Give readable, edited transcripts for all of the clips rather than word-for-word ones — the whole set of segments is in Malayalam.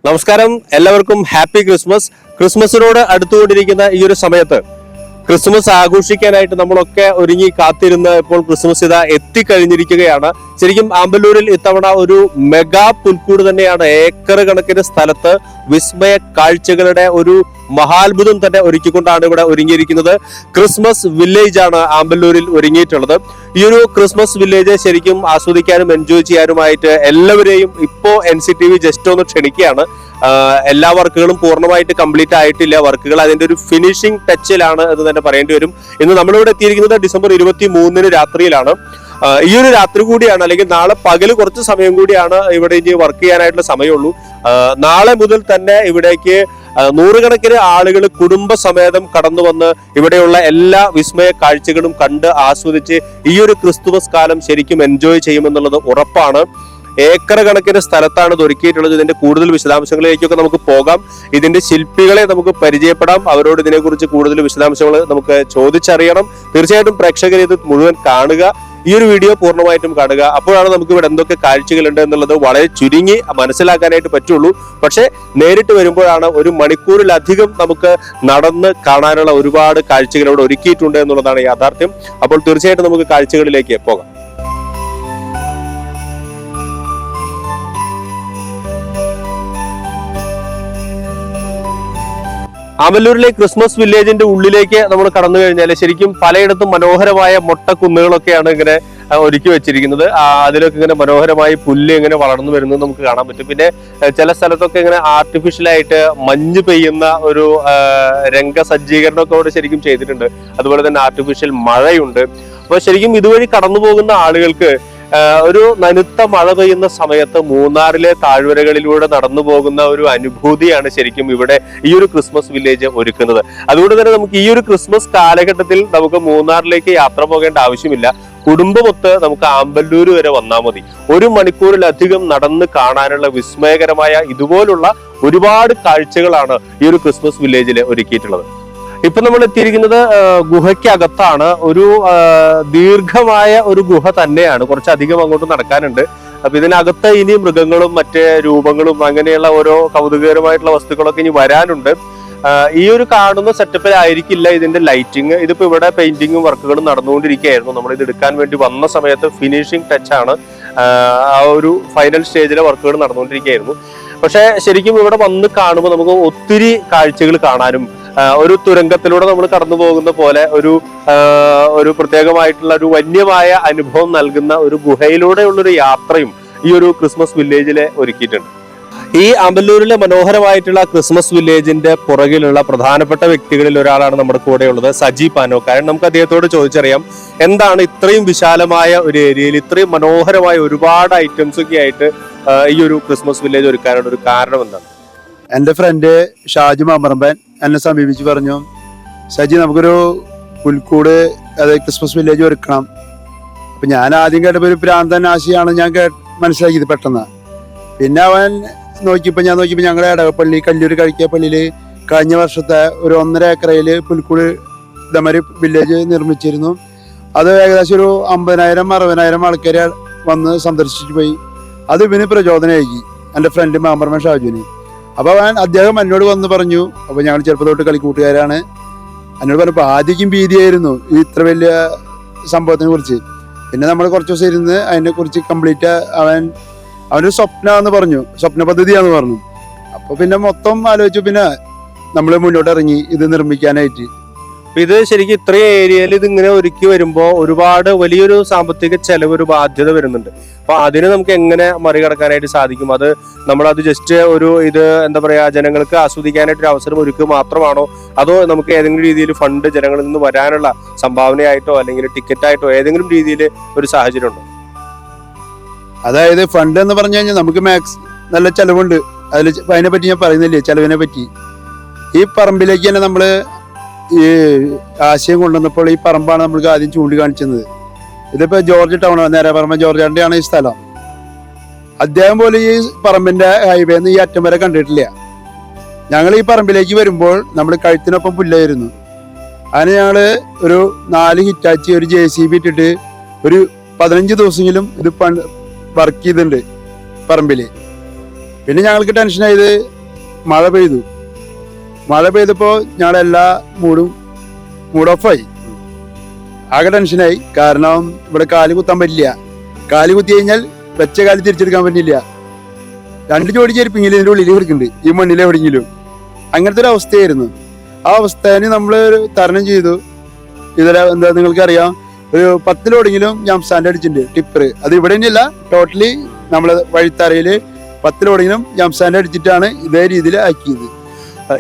നമസ്കാരം, എല്ലാവർക്കും ഹാപ്പി ക്രിസ്മസ്. ക്രിസ്മസിനോട് അടുത്തുകൊണ്ടിരിക്കുന്ന ഈ ഒരു സമയത്ത് ക്രിസ്മസ് ആഘോഷിക്കാനായിട്ട് നമ്മളൊക്കെ ഒരുങ്ങി കാത്തിരുന്ന് ഇപ്പോൾ ക്രിസ്മസ് ഇതാ എത്തിക്കഴിഞ്ഞിരിക്കുകയാണ്. ശരിക്കും ആമ്പല്ലൂരിൽ ഇത്തവണ ഒരു മെഗാ പുൽക്കൂട് തന്നെയാണ്. ഏക്കർ കണക്കിന് സ്ഥലത്ത് വിസ്മയ കാഴ്ചകളുടെ ഒരു മഹാത്ഭുതം തന്നെ ഒരുക്കിക്കൊണ്ടാണ് ഇവിടെ ഒരുങ്ങിയിരിക്കുന്നത്. ക്രിസ്മസ് വില്ലേജ് ആണ് ആമ്പല്ലൂരിൽ ഒരുങ്ങിയിട്ടുള്ളത്. ഈ ഒരു ക്രിസ്മസ് വില്ലേജ് ശരിക്കും ആസ്വദിക്കാനും എൻജോയ് ചെയ്യാനുമായിട്ട് എല്ലാവരെയും ഇപ്പോ NCTV ജസ്റ്റ് ഒന്ന് ക്ഷണിക്കുകയാണ്. എല്ലാ വർക്കുകളും പൂർണ്ണമായിട്ട് കംപ്ലീറ്റ് ആയിട്ടില്ല. വർക്കുകൾ അതിന്റെ ഒരു ഫിനിഷിംഗ് ടച്ചിലാണ് എന്ന് തന്നെ പറയേണ്ടി വരും. ഇന്ന് നമ്മളിവിടെ എത്തിയിരിക്കുന്നത് ഡിസംബർ 23 രാത്രിയിലാണ്. ഈ ഒരു രാത്രി കൂടിയാണ്, അല്ലെങ്കിൽ നാളെ പകല് കുറച്ച് സമയം കൂടിയാണ് ഇവിടെ ഇനി വർക്ക് ചെയ്യാനായിട്ടുള്ള സമയമുള്ളൂ. നാളെ മുതൽ തന്നെ ഇവിടേക്ക് നൂറുകണക്കിന് ആളുകൾ കുടുംബസമേതം കടന്നു വന്ന് ഇവിടെയുള്ള എല്ലാ വിസ്മയ കാഴ്ചകളും കണ്ട് ആസ്വദിച്ച് ഈ ഒരു ക്രിസ്തുമസ് കാലം ശരിക്കും എൻജോയ് ചെയ്യുമെന്നുള്ളത് ഉറപ്പാണ്. ഏക്കർ കണക്കിന് സ്ഥലത്താണ് ഇത് ഒരുക്കിയിട്ടുള്ളത്. ഇതിന്റെ കൂടുതൽ വിശദാംശങ്ങളിലേക്കൊക്കെ നമുക്ക് പോകാം. ഇതിന്റെ ശില്പികളെ നമുക്ക് പരിചയപ്പെടാം. അവരോട് ഇതിനെക്കുറിച്ച് കൂടുതൽ വിശദാംശങ്ങൾ നമുക്ക് ചോദിച്ചറിയണം. തീർച്ചയായിട്ടും പ്രേക്ഷകർ ഇത് മുഴുവൻ കാണുക. ഈ ഒരു വീഡിയോ പൂർണ്ണമായിട്ടും കാണുക. അപ്പോഴാണ് നമുക്ക് ഇവിടെ എന്തൊക്കെ കാഴ്ചകളുണ്ട് എന്നുള്ളത് വളരെ ചുരുങ്ങി മനസ്സിലാക്കാനായിട്ട് പറ്റുള്ളൂ. പക്ഷെ നേരിട്ട് വരുമ്പോഴാണ് ഒരു മണിക്കൂറിലധികം നമുക്ക് നടന്ന് കാണാനുള്ള ഒരുപാട് കാഴ്ചകൾ ഇവിടെ ഒരുക്കിയിട്ടുണ്ട് എന്നുള്ളതാണ് യാഥാർത്ഥ്യം. അപ്പോൾ തീർച്ചയായിട്ടും നമുക്ക് കാഴ്ചകളിലേക്ക് പോകാം. ആമ്പല്ലൂരിലെ ക്രിസ്മസ് വില്ലേജിന്റെ ഉള്ളിലേക്ക് നമ്മൾ കടന്നു കഴിഞ്ഞാൽ ശരിക്കും പലയിടത്തും മനോഹരമായ മൊട്ടക്കുന്നുകളൊക്കെയാണ് ഇങ്ങനെ ഒരുക്കി വെച്ചിരിക്കുന്നത്. അതിലൊക്കെ ഇങ്ങനെ മനോഹരമായി പുല്ല് ഇങ്ങനെ വളർന്നു വരുന്നത് നമുക്ക് കാണാൻ പറ്റും. പിന്നെ ചില സ്ഥലത്തൊക്കെ ഇങ്ങനെ ആർട്ടിഫിഷ്യലായിട്ട് മഞ്ഞ് പെയ്യുന്ന ഒരു രംഗസജ്ജീകരണമൊക്കെ അവിടെ ശരിക്കും ചെയ്തിട്ടുണ്ട്. അതുപോലെ തന്നെ ആർട്ടിഫിഷ്യൽ മഴയുണ്ട്. അപ്പൊ ശരിക്കും ഇതുവഴി കടന്നു പോകുന്ന ആളുകൾക്ക് ഒരു നനുത്ത മഴ പെയ്യുന്ന സമയത്ത് മൂന്നാറിലെ താഴ്വരകളിലൂടെ നടന്നു പോകുന്ന ഒരു അനുഭൂതിയാണ് ശരിക്കും ഇവിടെ ഈ ഒരു ക്രിസ്മസ് വില്ലേജ് ഒരുക്കുന്നത്. അതുകൊണ്ട് തന്നെ നമുക്ക് ഈ ഒരു ക്രിസ്മസ് കാലഘട്ടത്തിൽ നമുക്ക് മൂന്നാറിലേക്ക് യാത്ര പോകേണ്ട ആവശ്യമില്ല. കുടുംബമൊത്ത് നമുക്ക് ആമ്പല്ലൂർ വരെ വന്നാൽ മതി. 1 മണിക്കൂറിലധികം നടന്ന് കാണാനുള്ള വിസ്മയകരമായ ഇതുപോലുള്ള ഒരുപാട് കാഴ്ചകളാണ് ഈ ഒരു ക്രിസ്മസ് വില്ലേജിൽ ഒരുക്കിയിട്ടുള്ളത്. ഇപ്പൊ നമ്മൾ എത്തിയിരിക്കുന്നത് ഗുഹയ്ക്കകത്താണ്. ഒരു ദീർഘമായ ഒരു ഗുഹ തന്നെയാണ്. കുറച്ചധികം അങ്ങോട്ട് നടക്കാനുണ്ട്. അപ്പൊ ഇതിനകത്ത് ഇനി മൃഗങ്ങളും മറ്റ് രൂപങ്ങളും അങ്ങനെയുള്ള ഓരോ കൗതുകകരമായിട്ടുള്ള വസ്തുക്കളൊക്കെ ഇനി വരാനുണ്ട്. ഈ ഒരു കാണുന്ന സെറ്റപ്പിലായിരിക്കില്ല ഇതിന്റെ ലൈറ്റിങ്. ഇതിപ്പോ ഇവിടെ പെയിന്റിങ്ങും വർക്കുകളും നടന്നുകൊണ്ടിരിക്കുകയായിരുന്നു. നമ്മൾ ഇത് എടുക്കാൻ വേണ്ടി വന്ന സമയത്ത് ഫിനിഷിംഗ് ടച്ചാണ്. ആ ഒരു ഫൈനൽ സ്റ്റേജിലെ വർക്കുകൾ നടന്നുകൊണ്ടിരിക്കുകയായിരുന്നു. പക്ഷെ ശരിക്കും ഇവിടെ വന്ന് കാണുമ്പോൾ നമുക്ക് ഒത്തിരി കാഴ്ചകൾ കാണാനും ഒരു തുരങ്കത്തിലൂടെ നമ്മൾ കടന്നു പോകുന്ന പോലെ ഒരു പ്രത്യേകമായിട്ടുള്ള ഒരു വന്യമായ അനുഭവം നൽകുന്ന ഒരു ഗുഹയിലൂടെയുള്ളൊരു യാത്രയും ഈ ഒരു ക്രിസ്മസ് വില്ലേജിലെ ഒരുക്കിയിട്ടുണ്ട്. ഈ ആമ്പല്ലൂരിലെ മനോഹരമായിട്ടുള്ള ക്രിസ്മസ് വില്ലേജിന്റെ പുറകിലുള്ള പ്രധാനപ്പെട്ട വ്യക്തികളിൽ ഒരാളാണ് നമ്മുടെ കൂടെയുള്ളത്, സജി പാനോക്കാരൻ. നമുക്ക് അദ്ദേഹത്തോട് ചോദിച്ചറിയാം, എന്താണ് ഇത്രയും വിശാലമായ ഒരു ഏരിയയിൽ ഇത്രയും മനോഹരമായ ഒരുപാട് ഐറ്റംസ് ഒക്കെ ആയിട്ട് ഈ ഒരു ക്രിസ്മസ് വില്ലേജ് ഒരുക്കാനുള്ള ഒരു കാരണം എന്താണ്? എൻ്റെ ഫ്രണ്ട് ഷാജു മാമറമ്പൻ എന്നെ സമീപിച്ച് പറഞ്ഞു, സജി നമുക്കൊരു പുൽക്കൂട് അതായത് ക്രിസ്മസ് വില്ലേജ് ഒരുക്കണം. അപ്പൊ ഞാൻ ആദ്യം കേട്ടപ്പോൾ ഒരു പ്രാന്തൻ ആശയാണ് ഞാൻ മനസ്സിലാക്കിയത് പെട്ടെന്ന്. പിന്നെ അവൻ നോക്കിയപ്പോൾ ഞങ്ങളുടെ ഇടവപ്പള്ളി കല്ലൂർ കഴിക്കിയ പള്ളിയിൽ കഴിഞ്ഞ വർഷത്തെ ഒരു 1.5 ഏക്കറയിൽ പുൽക്കൂട് ഇതേമാതിരി വില്ലേജ് നിർമ്മിച്ചിരുന്നു. അത് ഏകദേശം ഒരു 50,000-60,000 ആൾക്കാർ വന്ന് സന്ദർശിച്ചു പോയി. അത് ഇവന് പ്രചോദനമാക്കി എൻ്റെ ഫ്രണ്ട് മാമർമൻ ഷാജുവിന്. അപ്പൊ അദ്ദേഹം എന്നോട് വന്ന് പറഞ്ഞു. അപ്പൊ ഞങ്ങൾ ചെറുപ്പം തൊട്ട് കളിക്കൂട്ടുകാരാണ്. എന്നോട് പറഞ്ഞപ്പോൾ ആദ്യം ഭീതിയായിരുന്നു ഈ ഇത്ര വലിയ സംഭവത്തിനെ കുറിച്ച്. പിന്നെ നമ്മൾ കുറച്ച് ദിവസം ഇരുന്ന് അതിനെ കുറിച്ച് കംപ്ലീറ്റ് അവനൊരു സ്വപ്നമാണെന്ന് പറഞ്ഞു, സ്വപ്ന പദ്ധതിയാന്ന് പറഞ്ഞു. അപ്പൊ പിന്നെ മൊത്തം ആലോചിച്ചു. പിന്നെ നമ്മൾ മുന്നോട്ട് ഇറങ്ങി ഇത് നിർമ്മിക്കാനായിട്ട്. ഇത് ശരിക്കും ഇത്രയും ഏരിയയിൽ ഇത് ഇങ്ങനെ ഒരുക്കി വരുമ്പോ ഒരുപാട് വലിയൊരു സാമ്പത്തിക ചെലവ്, ഒരു ബാധ്യത വരുന്നുണ്ട്. അപ്പൊ അതിന് നമുക്ക് എങ്ങനെ മറികടക്കാനായിട്ട് സാധിക്കും? അത് നമ്മളത് ജസ്റ്റ് ഇത് എന്താ പറയാ, ജനങ്ങൾക്ക് ആസ്വദിക്കാനായിട്ട് ഒരു അവസരം ഒരുക്കുക മാത്രമാണോ, അതോ നമുക്ക് ഏതെങ്കിലും രീതിയിൽ ഫണ്ട് ജനങ്ങളിൽ നിന്ന് വരാനുള്ള സംഭാവനയായിട്ടോ അല്ലെങ്കിൽ ടിക്കറ്റായിട്ടോ ഏതെങ്കിലും രീതിയിൽ ഒരു സാഹചര്യം ഉണ്ടോ? അതായത് ഫണ്ട് എന്ന് പറഞ്ഞു കഴിഞ്ഞാൽ നമുക്ക് നല്ല ചെലവുണ്ട്. അതിനെ പറ്റി ഞാൻ പറയുന്നില്ലേ, ചെലവിനെ പറ്റി. ഈ പറമ്പിലേക്ക് തന്നെ നമ്മള് ഈ ആശയം കൊണ്ടുവന്നപ്പോൾ ഈ പറമ്പാണ് നമ്മൾക്ക് ആദ്യം ചൂണ്ടിക്കാണിച്ചത്. ഇതിപ്പോ ജോർജ് ടൗൺ, നേരെ പറമ്പ ജോർജാന്റെ ആണ് ഈ സ്ഥലം. അദ്ദേഹം പോലും ഈ പറമ്പിന്റെ ഹൈവേന്ന് ഈ അറ്റം വരെ കണ്ടിട്ടില്ല. ഞങ്ങൾ ഈ പറമ്പിലേക്ക് വരുമ്പോൾ നമ്മൾ കഴുത്തിനൊപ്പം പുല്ലായിരുന്നു. അതിന് ഞങ്ങള് ഒരു 4 ഹിറ്റാച്ചി ഒരു JCB ഇട്ടിട്ട് ഒരു 15 ദിവസമെങ്കിലും ഇത് വർക്ക് ചെയ്തിട്ടുണ്ട് പറമ്പില്. പിന്നെ ഞങ്ങൾക്ക് ടെൻഷനായത് മഴ പെയ്തപ്പോൾ ഞങ്ങളെല്ലാ മൂഡ് ഓഫായി. ആകെ ടെൻഷനായി. കാരണം ഇവിടെ കാല് കുത്താൻ പറ്റില്ല. കാല് കുത്തി കഴിഞ്ഞാൽ വെച്ച കാല് തിരിച്ചെടുക്കാൻ പറ്റില്ല. 2 ജോഡി ചെരുപ്പെങ്കിലും ഇതിൻ്റെ ഉള്ളിൽ കിടക്കുന്നുണ്ട്, ഈ മണ്ണിൽ എവിടെയെങ്കിലും. അങ്ങനത്തെ ഒരു അവസ്ഥയായിരുന്നു. ആ അവസ്ഥേനെ നമ്മൾ തരണം ചെയ്തു. ഇതിലെ എന്താ നിങ്ങൾക്കറിയാം, ഒരു 10 ലോഡെങ്കിലും ജംസാൻഡ് അടിച്ചിട്ടുണ്ട്, ടിപ്പർ. അത് ഇവിടെ തന്നെയല്ല, ടോട്ടലി നമ്മളെ വഴിത്തറയിൽ 10 ലോഡെങ്കിലും ജംസാൻഡ് അടിച്ചിട്ടാണ് ഇതേ രീതിയിൽ ആക്കിയത്.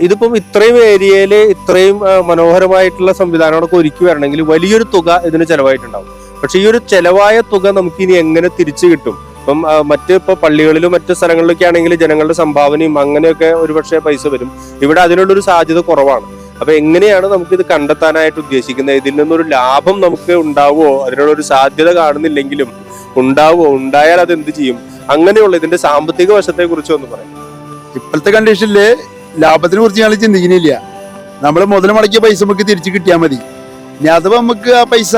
ഇതിപ്പം ഇത്രയും ഏരിയയിൽ ഇത്രയും മനോഹരമായിട്ടുള്ള സംവിധാനങ്ങളൊക്കെ ഒരുക്കി വരണമെങ്കിൽ വലിയൊരു തുക ഇതിന് ചെലവായിട്ടുണ്ടാവും. പക്ഷെ ഈ ഒരു ചെലവായ തുക നമുക്ക് ഇനി എങ്ങനെ തിരിച്ചു കിട്ടും? ഇപ്പം ഇപ്പൊ പള്ളികളിലും മറ്റു സ്ഥലങ്ങളിലൊക്കെ ആണെങ്കിൽ ജനങ്ങളുടെ സംഭാവനയും അങ്ങനെയൊക്കെ ഒരുപക്ഷെ പൈസ വരും. ഇവിടെ അതിനുള്ളൊരു സാധ്യത കുറവാണ്. അപ്പൊ എങ്ങനെയാണ് നമുക്ക് ഇത് കണ്ടെത്താനായിട്ട് ഉദ്ദേശിക്കുന്നത്? ഇതിൽ നിന്നൊരു ലാഭം നമുക്ക് ഉണ്ടാവുമോ? അതിനുള്ളൊരു സാധ്യത കാണുന്നില്ലെങ്കിലും ഉണ്ടാവുമോ? ഉണ്ടായാൽ അത് എന്ത് ചെയ്യും? അങ്ങനെയുള്ള ഇതിന്റെ സാമ്പത്തിക വശത്തെ കുറിച്ച് ഒന്ന് പറയാം. ഇപ്പോഴത്തെ കണ്ടീഷനില് ലാഭത്തിനെ കുറിച്ച് ഞങ്ങൾ ചിന്തിക്കുന്നില്ല. നമ്മൾ മുതൽ മുടക്കിയ പൈസ നമുക്ക് തിരിച്ചു കിട്ടിയാൽ മതി. ഇനി അഥവാ നമുക്ക് ആ പൈസ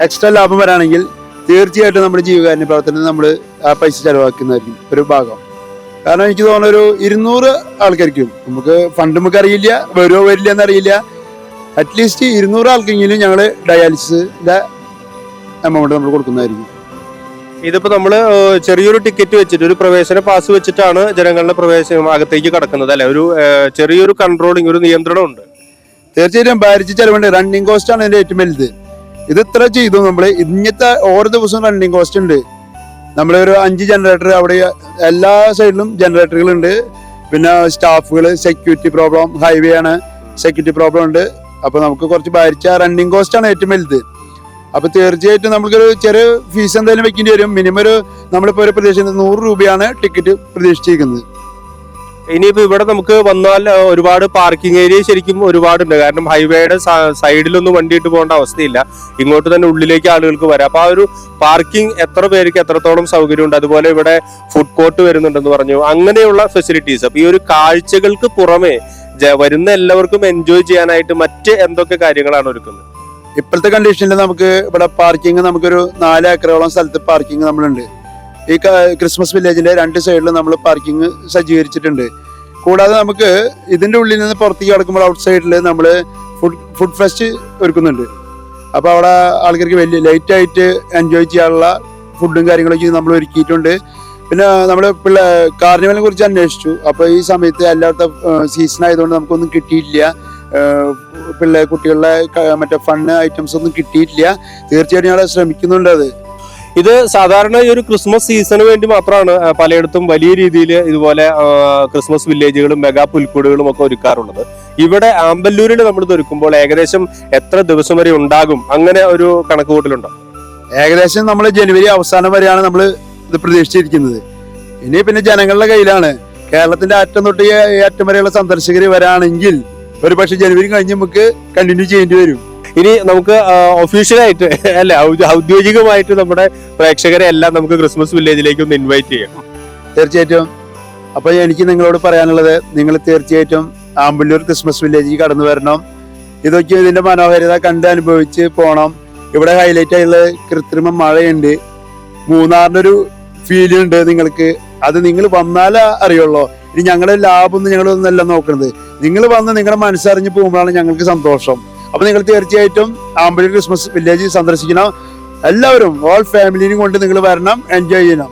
എക്സ്ട്രാ ലാഭം വരാണെങ്കിൽ തീർച്ചയായിട്ടും നമ്മുടെ ജീവകാരുണ്യ പ്രവർത്തനത്തിൽ നമ്മൾ ആ പൈസ ചെലവാക്കുന്നതായിരിക്കും ഒരു ഭാഗം. കാരണം എനിക്ക് തോന്നുന്ന ഒരു 200 ആൾക്കാർക്കും നമുക്ക് ഫണ്ട് നമുക്ക് അറിയില്ല, വരുമോ വരില്ല എന്നറിയില്ല. അറ്റ്ലീസ്റ്റ് 200 ആൾക്കെങ്കിലും ഞങ്ങൾ ഡയാലിസിന്റെ എമൗണ്ട് നമ്മൾ കൊടുക്കുന്നതായിരിക്കും. ഇതിപ്പോ നമ്മള് ചെറിയൊരു ടിക്കറ്റ് വെച്ചിട്ട് ഒരു പ്രവേശന പാസ് വെച്ചിട്ടാണ് ജനങ്ങളുടെ പ്രവേശനം അകത്തേക്ക് കടക്കുന്നത് അല്ലെ? ഒരു ചെറിയൊരു കൺട്രോളിങ്, ഒരു നിയന്ത്രണം ഉണ്ട്. തീർച്ചയായിട്ടും ഭാരിച്ച ചെലവുണ്ട്. റണ്ണിങ് കോസ്റ്റ് ആണ് ഇതിന്റെ ഏറ്റവും വലുത്. ഇത് ഇത്ര ചെയ്തു നമ്മള്. ഇന്നത്തെ ഓരോ ദിവസവും റണ്ണിങ് കോസ്റ്റ് ഉണ്ട്. നമ്മളൊരു 5 ജനറേറ്റർ അവിടെ എല്ലാ സൈഡിലും ജനറേറ്ററുകളുണ്ട്. പിന്നെ സ്റ്റാഫുകൾ, സെക്യൂരിറ്റി പ്രോബ്ലം, ഹൈവേ ആണ്, സെക്യൂരിറ്റി പ്രോബ്ലം ഉണ്ട്. അപ്പൊ നമുക്ക് കുറച്ച് ഭാരിച്ച റണ്ണിങ് കോസ്റ്റ് ആണ് ഏറ്റവും വലുത്. അപ്പൊ തീർച്ചയായിട്ടും നമുക്കൊരു ചെറിയ ഫീസ് എന്തായാലും വെക്കേണ്ടി വരും. മിനിമം നമ്മളിപ്പോ ഒരു പ്രതീക്ഷിക്കുന്നത് 100 രൂപയാണ് ടിക്കറ്റ് പ്രതീക്ഷിച്ചിരിക്കുന്നത്. ഇനിയിപ്പോ ഇവിടെ നമുക്ക് വന്നാൽ ഒരുപാട് പാർക്കിംഗ് ഏരിയ ശരിക്കും ഒരുപാടുണ്ട്. കാരണം ഹൈവേയുടെ സൈഡിലൊന്നും വണ്ടി ഇട്ട് പോകേണ്ട അവസ്ഥയില്ല. ഇങ്ങോട്ട് തന്നെ ഉള്ളിലേക്ക് ആളുകൾക്ക് വരാം. അപ്പൊ ആ ഒരു പാർക്കിംഗ് എത്ര പേർക്ക് എത്രത്തോളം സൗകര്യമുണ്ട്? അതുപോലെ ഇവിടെ ഫുഡ് കോർട്ട് വരുന്നുണ്ടെന്ന് പറഞ്ഞു. അങ്ങനെയുള്ള ഫെസിലിറ്റീസ്. അപ്പൊ ഈ ഒരു കാഴ്ചകൾക്ക് പുറമെ വരുന്ന എല്ലാവർക്കും എൻജോയ് ചെയ്യാനായിട്ട് മറ്റ് എന്തൊക്കെ കാര്യങ്ങളാണ് ഒരുക്കുന്നത്? ഇപ്പോഴത്തെ കണ്ടീഷനിൽ നമുക്ക് ഇവിടെ പാർക്കിംഗ് നമുക്കൊരു 4 ഏക്കറോളം സ്ഥലത്ത് പാർക്കിംഗ് നമ്മളുണ്ട്. ഈ ക്രിസ്മസ് വില്ലേജിന്റെ 2 സൈഡിലും നമ്മൾ പാർക്കിംഗ് സജ്ജീകരിച്ചിട്ടുണ്ട്. കൂടാതെ നമുക്ക് ഇതിന്റെ ഉള്ളിൽ നിന്ന് പുറത്തേക്ക് കിടക്കുമ്പോൾ ഔട്ട് സൈഡിൽ നമ്മൾ ഫുഡ് ഫെസ്റ്റ് ഒരുക്കുന്നുണ്ട്. അപ്പോൾ അവിടെ ആൾക്കാർക്ക് വലിയ ലൈറ്റ് ആയിട്ട് എൻജോയ് ചെയ്യാനുള്ള ഫുഡും കാര്യങ്ങളൊക്കെ നമ്മൾ ഒരുക്കിയിട്ടുണ്ട്. പിന്നെ നമ്മൾ കാർണിവലിനെ കുറിച്ച് അന്വേഷിച്ചു. അപ്പോൾ ഈ സമയത്ത് എല്ലായിടത്തും സീസൺ ആയതുകൊണ്ട് നമുക്കൊന്നും കിട്ടിയിട്ടില്ല. കുട്ടികളുടെ മറ്റേ ഫണ്ട് ഐറ്റംസ് ഒന്നും കിട്ടിയിട്ടില്ല. തീർച്ചയായിട്ടും ഞങ്ങൾ ശ്രമിക്കുന്നുണ്ട്. അത് ഇത് സാധാരണ ഈ ഒരു ക്രിസ്മസ് സീസണിന് വേണ്ടി മാത്രമാണ് പലയിടത്തും വലിയ രീതിയിൽ ഇതുപോലെ ക്രിസ്മസ് വില്ലേജുകളും മെഗാ പുൽക്കൂടുകളും ഒക്കെ ഒരുക്കാറുള്ളത്. ഇവിടെ ആമ്പല്ലൂരിൽ നമ്മൾ ഇത് ഒരുക്കുമ്പോൾ ഏകദേശം എത്ര ദിവസം വരെ ഉണ്ടാകും? അങ്ങനെ ഒരു കണക്കുകൂട്ടലുണ്ടോ? ഏകദേശം നമ്മൾ ജനുവരി അവസാനം വരെയാണ് നമ്മൾ ഇത് പ്രതീക്ഷിച്ചിരിക്കുന്നത്. ഇനി പിന്നെ ജനങ്ങളുടെ കയ്യിലാണ്. കേരളത്തിന്റെ അറ്റം തൊട്ട് ഈ അറ്റം വരെയുള്ള സന്ദർശകർ വരാണെങ്കിൽ ഒരു പക്ഷെ ജനുവരി കഴിഞ്ഞ് നമുക്ക് കണ്ടിന്യൂ ചെയ്യേണ്ടി വരും. ഇനി നമുക്ക് ഒഫീഷ്യലായിട്ട് അല്ലെ, ഔദ്യോഗികമായിട്ട് നമ്മുടെ പ്രേക്ഷകരെ എല്ലാം നമുക്ക് ക്രിസ്മസ് വില്ലേജിലേക്ക് ഒന്ന് ഇൻവൈറ്റ് ചെയ്യാം. തീർച്ചയായിട്ടും. അപ്പൊ എനിക്ക് നിങ്ങളോട് പറയാനുള്ളത്, നിങ്ങൾ തീർച്ചയായിട്ടും ആമ്പല്ലൂർ ക്രിസ്മസ് വില്ലേജിൽ കടന്നു വരണം. ഇതൊക്കെ ഇതിന്റെ മനോഹാരിത കണ്ട് അനുഭവിച്ച് പോണം. ഇവിടെ ഹൈലൈറ്റ് ആയുള്ള കൃത്രിമ മഴയുണ്ട്. മൂന്നാറിന്റെ ഒരു ഫീൽ ഉണ്ട് നിങ്ങൾക്ക്. അത് നിങ്ങൾ വന്നാലേ അറിയുള്ളൂ. ഇനി ഞങ്ങളുടെ ലാഭമൊന്നും ഞങ്ങളൊന്നല്ല നോക്കുന്നത്. നിങ്ങൾ വന്ന് നിങ്ങളുടെ മനസ്സറിഞ്ഞ് പോകുമ്പോഴാണ് ഞങ്ങൾക്ക് സന്തോഷം. അപ്പൊ നിങ്ങൾ തീർച്ചയായിട്ടും ആമ്പല്ലൂർ ക്രിസ്മസ് വില്ലേജ് സന്ദർശിക്കണം. എല്ലാവരും ഓൾ ഫാമിലിയും കൊണ്ട് നിങ്ങൾ വരണം, എൻജോയ് ചെയ്യണം.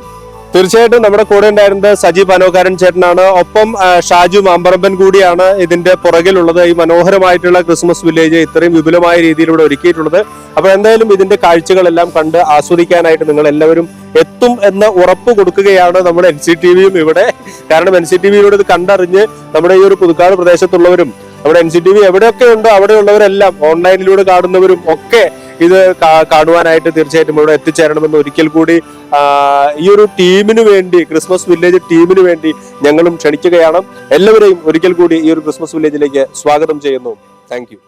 തീർച്ചയായിട്ടും നമ്മുടെ കൂടെ ഉണ്ടായിരുന്നത് സജി പനോക്കാരൻ ചേട്ടനാണ്. ഒപ്പം ഷാജു മാമ്പറമ്പൻ കൂടിയാണ് ഇതിന്റെ പുറകിലുള്ളത്. ഈ മനോഹരമായിട്ടുള്ള ക്രിസ്മസ് വില്ലേജ് ഇത്രയും വിപുലമായ രീതിയിലൂടെ ഒരുക്കിയിട്ടുള്ളത്. അപ്പൊ എന്തായാലും ഇതിന്റെ കാഴ്ചകളെല്ലാം കണ്ട് ആസ്വദിക്കാനായിട്ട് നിങ്ങൾ എല്ലാവരും എത്തും എന്ന് ഉറപ്പ് കൊടുക്കുകയാണ് നമ്മുടെ NCTVയും ഇവിടെ. കാരണം NCTVയിലൂടെ ഇത് കണ്ടറിഞ്ഞ് നമ്മുടെ ഈ ഒരു പുതുക്കാട് പ്രദേശത്തുള്ളവരും നമ്മുടെ NCTV എവിടെയൊക്കെ ഉണ്ടോ അവിടെയുള്ളവരെല്ലാം ഓൺലൈനിലൂടെ കാണുന്നവരും ഒക്കെ ഇത് കാണുവാനായിട്ട് തീർച്ചയായിട്ടും ഇവിടെ എത്തിച്ചേരണമെന്ന് ഒരിക്കൽ കൂടി ഈ ഒരു ടീമിന് വേണ്ടി, ക്രിസ്മസ് വില്ലേജ് ടീമിന് വേണ്ടി ഞങ്ങളും ക്ഷണിക്കുകയാണ്. എല്ലാവരെയും ഒരിക്കൽ കൂടി ഈ ഒരു ക്രിസ്മസ് വില്ലേജിലേക്ക് സ്വാഗതം ചെയ്യുന്നു. Thank you.